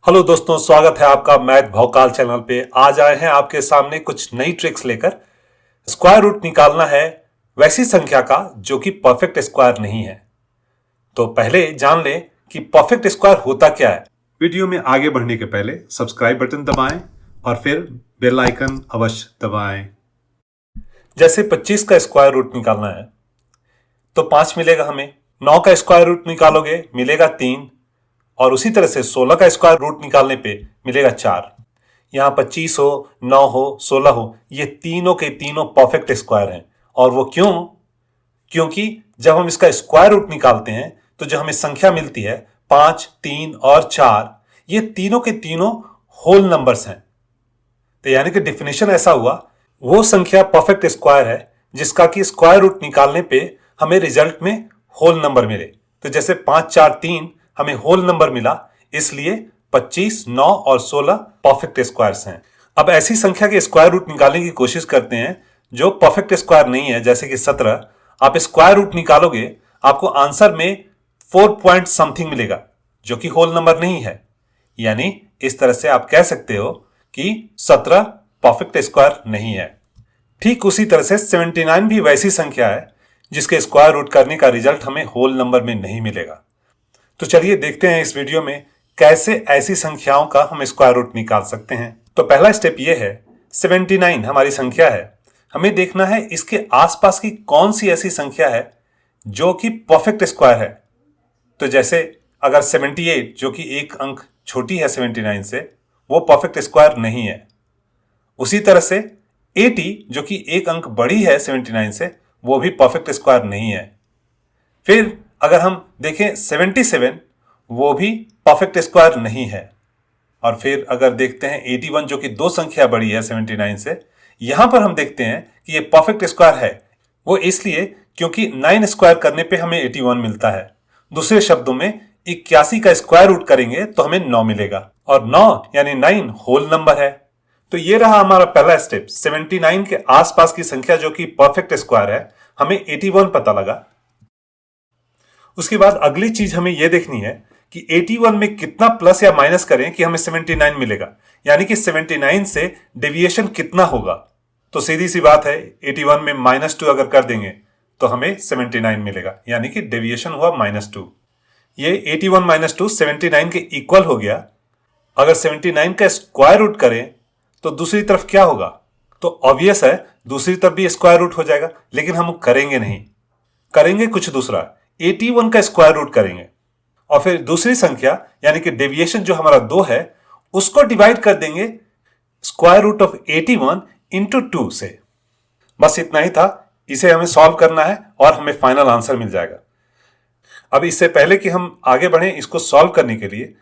Hello दोस्तों, स्वागत है आपका मैथ भौकाल चैनल पे। आज आए हैं आपके सामने कुछ नई ट्रिक्स लेकर। स्क्वायर रूट निकालना है वैसी संख्या का जो कि परफेक्ट स्क्वायर नहीं है। तो पहले जान लें कि परफेक्ट स्क्वायर होता क्या है। वीडियो में आगे बढ़ने के पहले सब्सक्राइब बटन दबाएं और फिर बेल आइकन अवश्य दबाएं। जैसे 25 का स्क्वायर रूट निकालना है तो 5 मिलेगा हमें। 9 का स्क्वायर रूट निकालोगे मिलेगा 3 और उसी तरह से 16 का स्क्वायर रूट निकालने पे मिलेगा 4। यहाँ 25 हो, 9 हो, 16 हो, ये तीनों के तीनों परफेक्ट स्क्वायर हैं। और वो क्यों? क्योंकि जब हम इसका स्क्वायर रूट निकालते हैं तो जो हमें संख्या मिलती है 5, 3 और 4, ये तीनों के तीनों होल नंबर्स हैं। तो यानी कि डेफिनेशन ऐसा हुआ, वो संख्या परफेक्ट स्क्वायर है जिसका कि स्क्वायर रूट निकालने पे हमें रिजल्ट में होल नंबर मिले। तो जैसे 5, 4, 3 हमें होल नंबर मिला, इसलिए 25, 9 और 16 परफेक्ट स्क्वायर्स हैं। अब ऐसी संख्या के स्क्वायर रूट निकालने की कोशिश करते हैं जो परफेक्ट स्क्वायर नहीं है, जैसे कि 17। आप स्क्वायर रूट निकालोगे, आपको आंसर में 4 पॉइंट समथिंग मिलेगा जो कि होल नंबर नहीं है। यानी इस तरह से आप कह सकते हो कि 17 परफेक्ट स्क्वायर नहीं है। ठीक उसी तरह से 79 भी वैसी संख्या है जिसके स्क्वायर रूट करने का रिजल्ट हमें होल नंबर में नहीं मिलेगा। तो चलिए देखते हैं इस वीडियो में कैसे ऐसी संख्याओं का हम स्क्वायर रूट निकाल सकते हैं। तो पहला स्टेप ये है, 79 हमारी संख्या है, हमें देखना है इसके आसपास की कौन सी ऐसी संख्या है जो कि परफेक्ट स्क्वायर है। तो जैसे अगर 78 जो कि एक अंक छोटी है 79 से, वो परफेक्ट स्क्वायर नहीं है। उसी तरह से 80 जो कि एक अंक बड़ी है 79 से, वो भी परफेक्ट स्क्वायर नहीं है। फिर अगर हम देखें 77, वो भी परफेक्ट स्क्वायर नहीं है। और फिर अगर देखते हैं 81 जो कि दो संख्या बड़ी है 79 से, यहां पर हम देखते हैं कि ये परफेक्ट स्क्वायर है। वो इसलिए क्योंकि 9 स्क्वायर करने पे हमें 81 मिलता है। दूसरे शब्दों में 81 का स्क्वायर रूट करेंगे तो हमें 9 मिलेगा, और 9 यानी 9 होल नंबर है। तो ये रहा हमारा पहला स्टेप, 79 के आसपास की संख्या जो कि परफेक्ट स्क्वायर है, हमें 81 पता लगा। उसके बाद अगली चीज हमें यह देखनी है कि 81 में कितना प्लस या माइनस करें कि हमें 79 मिलेगा, यानी कि 79 से डेविएशन कितना होगा। तो सीधी सी बात है, 81 में -2 अगर कर देंगे तो हमें 79 मिलेगा, यानी कि डेविएशन हुआ -2। ये 81 - 2 79 के इक्वल हो गया। अगर 79 का स्क्वायर रूट करें तो दूसरी तरफ क्या होगा? तो ऑब्वियस है दूसरी तरफ भी स्क्वायर रूट हो जाएगा, लेकिन हम करेंगे नहीं, करेंगे कुछ दूसरा, 81 का स्क्वायर रूट करेंगे और फिर दूसरी संख्या यानी कि डेविएशन जो हमारा 2 है उसको डिवाइड कर देंगे स्क्वायर रूट ऑफ 81 इंटू 2 से। बस इतना ही था, इसे हमें सॉल्व करना है और हमें फाइनल आंसर मिल जाएगा। अब इससे पहले कि हम आगे बढ़ें, इसको सॉल्व करने के लिए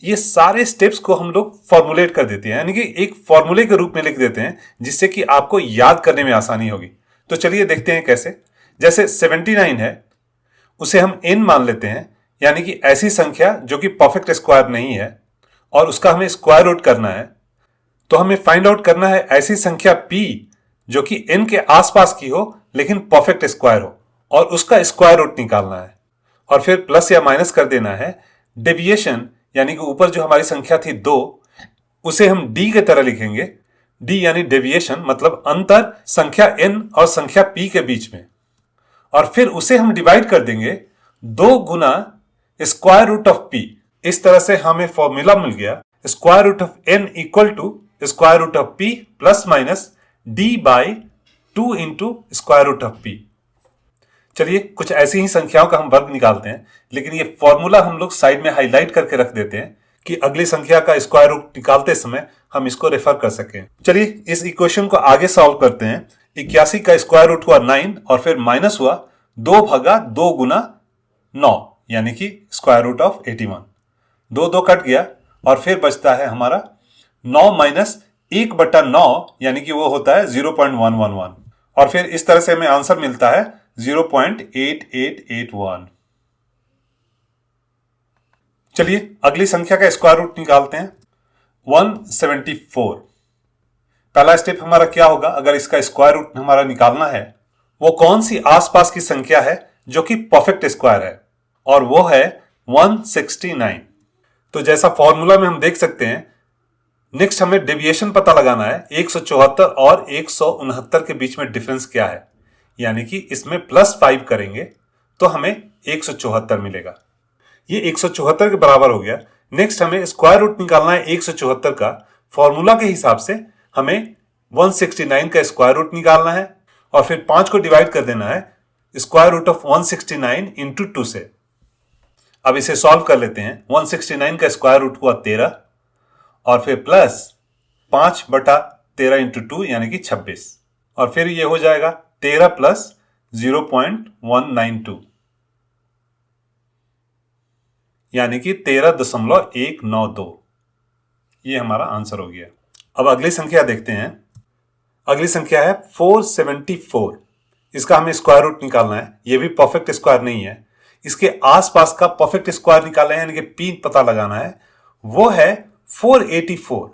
ये सारे स्टेप्स को हम लोग फॉर्मुलेट कर देते हैं, यानी कि एक फॉर्मूले के रूप में लिख देते हैं जिससे कि आपको याद करने में आसानी होगी। तो चलिए देखते हैं कैसे। जैसे 79 है, उसे हम n मान लेते हैं, यानी कि ऐसी संख्या जो कि परफेक्ट स्क्वायर नहीं है और उसका हमें स्क्वायर रूट करना है। तो हमें फाइंड आउट करना है ऐसी संख्या p जो कि n के आसपास की हो लेकिन परफेक्ट स्क्वायर हो, और उसका स्क्वायर रूट निकालना है। और फिर प्लस या माइनस कर देना है डेविएशन, यानी कि ऊपर जो हमारी संख्या थी 2, उसे हम d के तरह लिखेंगे। d यानी डेविएशन, मतलब अंतर संख्या n और संख्या p के बीच में। और फिर उसे हम डिवाइड कर देंगे 2 गुना स्क्वायर रूट ऑफ p। इस तरह से हमें फॉर्मूला मिल गया, square root of n equal to square root of p plus minus d by 2 into square root of p। चलिए कुछ ऐसी ही संख्याओं का हम वर्ग निकालते हैं, लेकिन ये फॉर्मूला हम लोग साइड में हाईलाइट करके रख देते हैं कि अगली संख्या का स्क्वायर रूट निकालते समय हम इसको रेफर कर सकें। चलिए इस इक्वेशन को आगे सॉल्व करते हैं। 81 का स्क्वायर रूट हुआ 9 और फिर माइनस हुआ 2 भागा 2 गुना 9, यानी कि स्क्वायर रूट ऑफ 81। 2 कट गया और फिर बचता है हमारा 9 माइनस 1/9, यानी कि वो होता है 0.111। और फिर इस तरह से हमें आंसर मिलता है 0.8881। चलिए अगली संख्या का स्क्वायर रूट निकालते हैं, 174। पहला स्टेप हमारा क्या होगा? अगर इसका स्क्वायर रूट हमारा निकालना है, वो कौन सी आसपास की संख्या है जो कि परफेक्ट स्क्वायर है, और वो है 169। तो जैसा फॉर्मूला में हम देख सकते हैं, नेक्स्ट हमें डेविएशन पता लगाना है। 174 और 169 के बीच में डिफरेंस क्या है, यानी कि इसमें +5 करेंगे तो हमें 174 मिलेगा। ये 174 के बराबर हो गया। नेक्स्ट हमें स्क्वायर रूट निकालना है 174 का। फॉर्मूला के हिसाब से हमें 169 का स्क्वायर रूट निकालना है और फिर 5 को डिवाइड कर देना है स्क्वायर रूट ऑफ 169 इंटू 2 से। अब इसे सॉल्व कर लेते हैं। 169 का स्क्वायर रूट हुआ 13 और फिर प्लस 5/13 इंटू 2 यानी कि 26 और फिर ये हो जाएगा 13 प्लस 0.192 यानी कि 13.192। ये हमारा आंसर हो गया। अब अगली संख्या देखते हैं। अगली संख्या है 474। इसका हमें स्क्वायर रूट निकालना है। ये भी परफेक्ट स्क्वायर नहीं है। इसके आसपास का परफेक्ट स्क्वायर निकालना है, यानी कि पी पता लगाना है, वो है 484।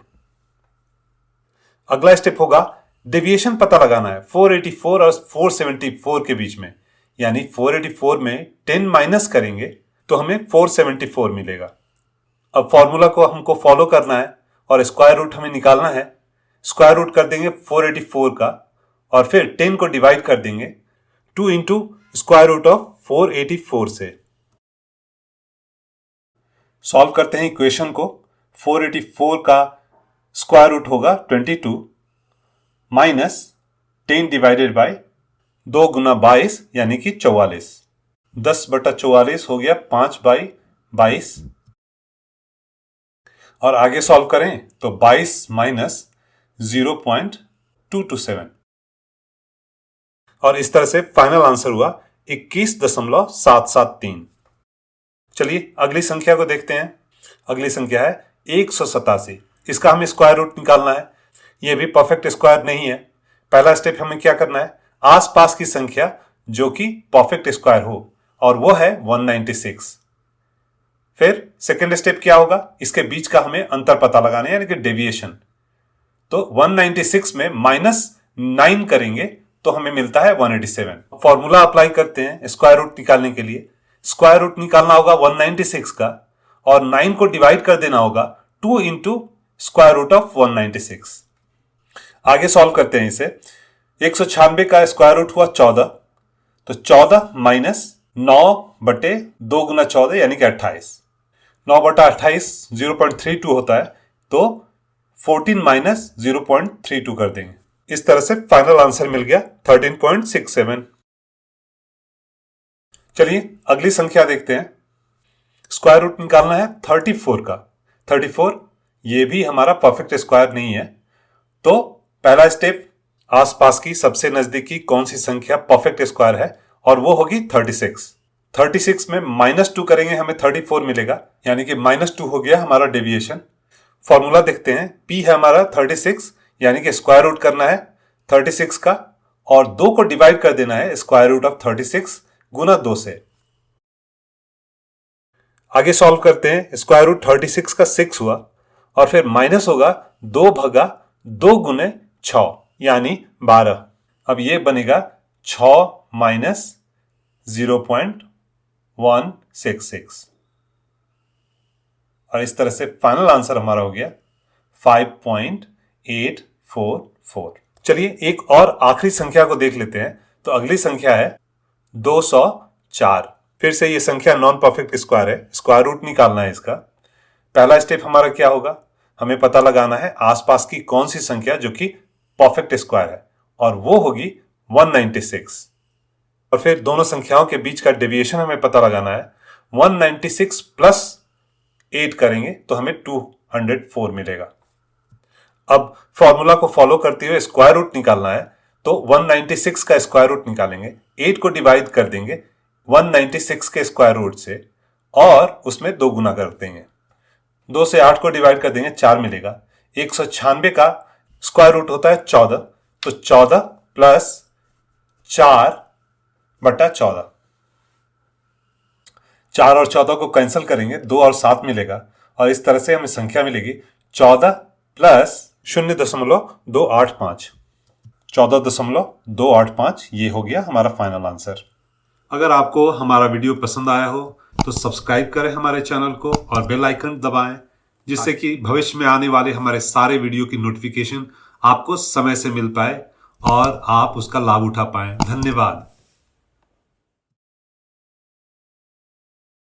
अगला स्टेप होगा डेविएशन पता लगाना है 484 और 474 के बीच में, यानी 484 में 10 माइनस करेंगे तो हमें 474 मिलेगा। अब फॉर्मूला को हमको फॉलो करना है और स्क्वायर रूट हमें निकालना है। स्क्वायर रूट कर देंगे 484 का और फिर 10 को डिवाइड कर देंगे 2 इंटू स्क्वायर रूट ऑफ 484 से। सॉल्व करते हैं इक्वेशन को। 484 का स्क्वायर रूट होगा 22 माइनस 10 डिवाइडेड बाय 2 गुना 22 यानी कि 44। 10/44 हो गया 5/22 और आगे सॉल्व करें तो 22 माइनस 0.227 और इस तरह से फाइनल आंसर हुआ 21.773। चलिए अगली संख्या को देखते हैं। अगली संख्या है 187। इसका हमें स्क्वायर रूट निकालना है। यह भी परफेक्ट स्क्वायर नहीं है। पहला स्टेप हमें क्या करना है, आसपास की संख्या जो कि परफेक्ट स्क्वायर हो, और वो है 196। फिर सेकेंड स्टेप क्या होगा, इसके बीच का हमें अंतर पता लगाना है, यानी कि डेविएशन। तो 196 में -9 करेंगे तो हमें मिलता है 187। फॉर्मूला अप्लाई करते हैं स्क्वायर रूट निकालने के लिए। स्क्वायर रूट निकालना होगा 196 का और 9 को डिवाइड कर देना होगा 2 इंटू स्क्वायर रूट ऑफ 196। आगे सॉल्व करते हैं इसे। 196 का स्क्वायर रूट हुआ 14, तो 14 माइनस 9/2 गुना 14 यानी कि 28। 9/28 0.32 होता है, तो 14 माइनस 0.32 कर देंगे। इस तरह से फाइनल आंसर मिल गया 13.67। चलिए अगली संख्या देखते हैं। स्क्वायर रूट निकालना है 34 का। 34 ये भी हमारा परफेक्ट स्क्वायर नहीं है। तो पहला स्टेप, आसपास की सबसे नजदीकी कौन सी संख्या परफेक्ट स्क्वायर है, और वो होगी 36। 36 में -2 करेंगे हमें 34 मिलेगा, यानी कि -2 हो गया हमारा डेविएशन। फॉर्मूला देखते हैं। P है हमारा 36, यानी कि स्क्वायर रूट करना है 36 का और 2 को डिवाइड कर देना है स्क्वायर रूट ऑफ 36 गुना 2 से। आगे सॉल्व करते हैं। स्क्वायर रूट 36 का 6 हुआ और फिर माइनस होगा 2/2 गुने 6 यानी 12। अब ये बनेगा 6 माइनस 0.166 और इस तरह से फाइनल आंसर हमारा हो गया 5.844। चलिए एक और आखिरी संख्या को देख लेते हैं। तो अगली संख्या है 204। फिर से ये संख्या नॉन परफेक्ट स्क्वायर है। स्क्वायर रूट निकालना है इसका। पहला स्टेप हमारा क्या होगा, हमें पता लगाना है आसपास की कौन सी संख्या जो कि परफेक्ट स्क्वायर है, और वो होगी 196। और फिर दोनों संख्याओं के बीच का डेविएशन हमें पता लगाना है। 196 प्लस 8 करेंगे तो हमें 204 मिलेगा। अब फॉर्मूला को फॉलो करते हुए स्क्वायर रूट निकालना है। तो 196 का स्क्वायर रूट निकालेंगे, 8 को डिवाइड कर देंगे 196 के स्क्वायर रूट से और उसमें 2 गुना कर देंगे। 2 से 8 को डिवाइड कर देंगे 4 मिलेगा। 196 का स्क्वायर रूट होता है 14, तो 14 प्लस 4/14। 4 और 14 को कैंसिल करेंगे, 2 और 7 मिलेगा और इस तरह से हमें संख्या मिलेगी 14 प्लस 0.285। 14.285 ये हो गया हमारा फाइनल आंसर। अगर आपको हमारा वीडियो पसंद आया हो तो सब्सक्राइब करें हमारे चैनल को और बेल आइकन दबाएं, जिससे कि भविष्य में आने वाले हमारे सारे वीडियो की नोटिफिकेशन आपको समय से मिल पाए और आप उसका लाभ उठा पाएं। धन्यवाद।